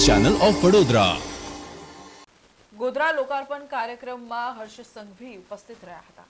Channel of Vadodara. Godhra લોકાર્પણ કાર્યક્રમમાં હર્ષ સંઘવી ઉપસ્થિત રહ્યા હતા।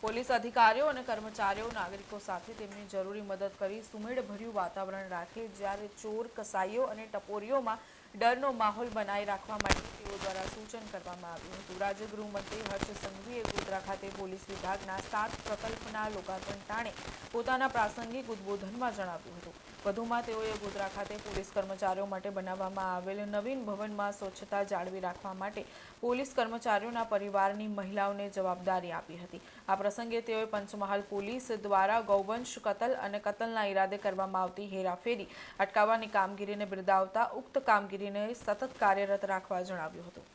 પોલીસ અધિકારીઓ અને કર્મચારીઓ નાગરિકો સાથે તેમની જરૂરી મદદ કરી સુમેળભર્યું વાતાવરણ રાખે, જ્યારે ચોર, કસાઈઓ અને ટપોરીઓમાં ડરનો માહોલ બનાવી રાખવા માટે તેઓ દ્વારા સૂચન કરવામાં આવ્યું હતું। રાજ્ય ગૃહમંત્રી હર્ષ સંઘવીએ ગોધરા ખાતે પોલીસ વિભાગના 7 પ્રકલ્પના લોકાર્પણ ટાણે પોતાના પ્રાસંગિક ઉદ્બોધનમાં જણાવ્યું હતું। વધુમાં તેઓએ ગોધરા ખાતે પોલીસ કર્મચારીઓ માટે બનાવવામાં આવેલ નવીન ભવનમાં સ્વચ્છતા જાળવી રાખવા માટે પોલીસ કર્મચારીઓના પરિવારની મહિલાઓને જવાબદારી આપી હતી। આ પ્રસંગે તેઓએ પંચમહાલ પોલીસ દ્વારા ગૌવંશ કતલ અને કતલના ઈરાદે કરવામાં આવતી હેરાફેરી અટકાવવાની કામગીરીને બિરદાવતા ઉક્ત કામગીરીને સતત કાર્યરત રાખવા જણાવ્યું હતું।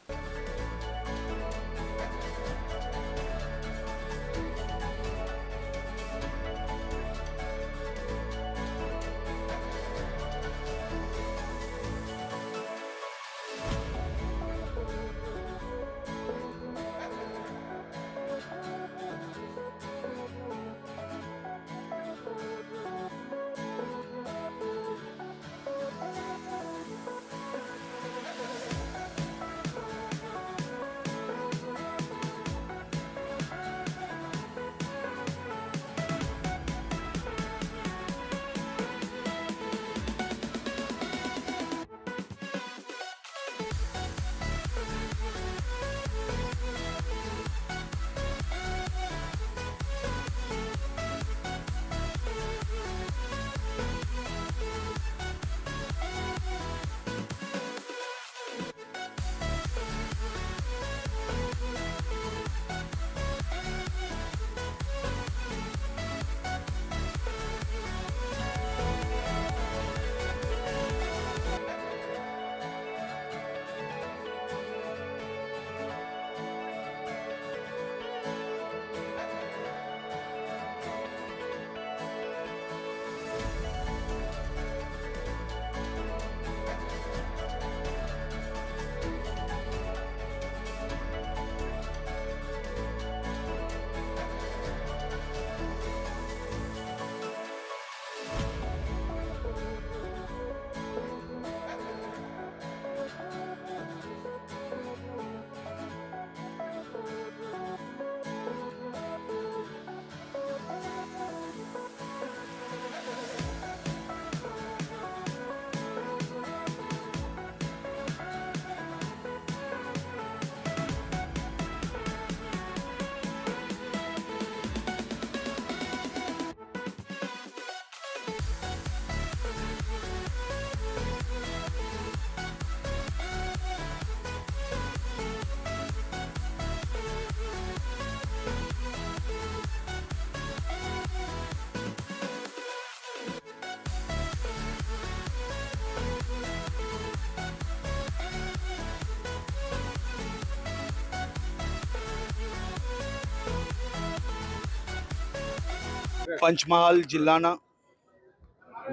પંચમહાલ જિલ્લાના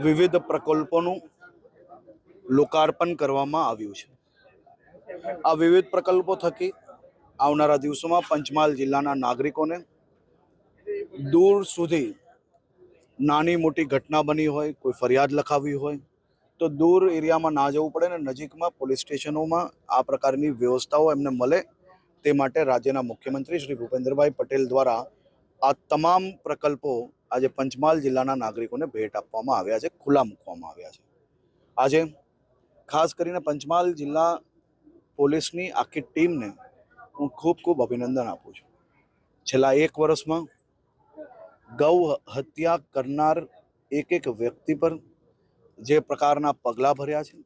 વિવિધ પ્રકલ્પોનું લોકાર્પણ કરવામાં આવ્યું છે। આ વિવિધ પ્રકલ્પો થકી આવનારા દિવસોમાં પંચમહાલ જિલ્લાના નાગરિકોને દૂર સુધી નાની મોટી ઘટના બની હોય, કોઈ ફરિયાદ લખાવી હોય તો દૂર એરિયામાં ના જવું પડે ને નજીકમાં પોલીસ સ્ટેશનોમાં આ પ્રકારની વ્યવસ્થાઓ એમને મળે તે માટે રાજ્યના મુખ્યમંત્રી શ્રી ભૂપેન્દ્રભાઈ પટેલ દ્વારા આ તમામ પ્રકલ્પો આજે પંચમહાલ જિલ્લાના નાગરિકોને ભેટ આપવામાં આવ્યા છે, ખુલ્લા મૂકવામાં આવ્યા છે। આજે ખાસ કરીને પંચમહાલ જિલ્લા પોલીસની આખી ટીમને હું ખૂબ ખૂબ અભિનંદન આપું છું। છેલ્લા 1 વર્ષમાં ગૌ હત્યા કરનાર એક વ્યક્તિ પર જે પ્રકારના પગલાં ભર્યા છે,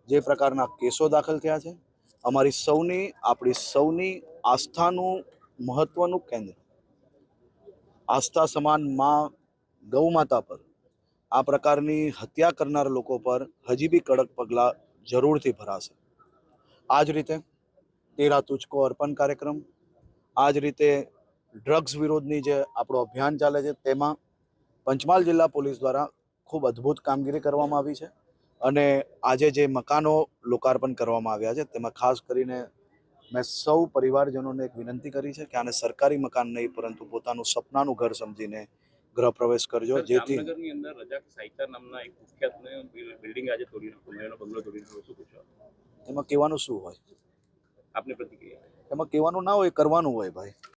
જે પ્રકારના કેસો દાખલ થયા છે, આપણી સૌની આસ્થાનું મહત્વનું કેન્દ્ર આસ્થા સમાન માં ગૌ માતા પર આ પ્રકારની હત્યા કરનાર લોકો પર હજી બી કડક પગલાં જરૂરથી ભરાશે। આ જ રીતે તેરા તુજકો અર્પણ કાર્યક્રમ, આ જ રીતે ડ્રગ્સ વિરોધની જે આપણું અભિયાન ચાલે છે તેમાં પંચમહાલ જિલ્લા પોલીસ દ્વારા ખૂબ અદ્ભુત કામગીરી કરવામાં આવી છે અને આજે જે મકાનો લોકાર્પણ કરવામાં આવ્યા છે તેમાં ખાસ કરીને મેં સૌ પરિવારજનોને એક વિનંતી કરી છે કે આને સરકારી મકાન નહીં પરંતુ પોતાનું સપનાનું ઘર સમજીને ગૃહ પ્રવેશ કરજો, જેથી જામનગરની અંદર રજાક સાહિત્ય નામના એક કુખ્યાતને બિલ્ડિંગ આજે તોડી નાખ્યો, એનો બંગલો તોડી નાખ્યો, શું પૂછો એમાં કહેવાનું શું હોય? આપની પ્રતિક્રિયા? એમાં કહેવાનું ના હોય, કરવાનું હોય ભાઈ.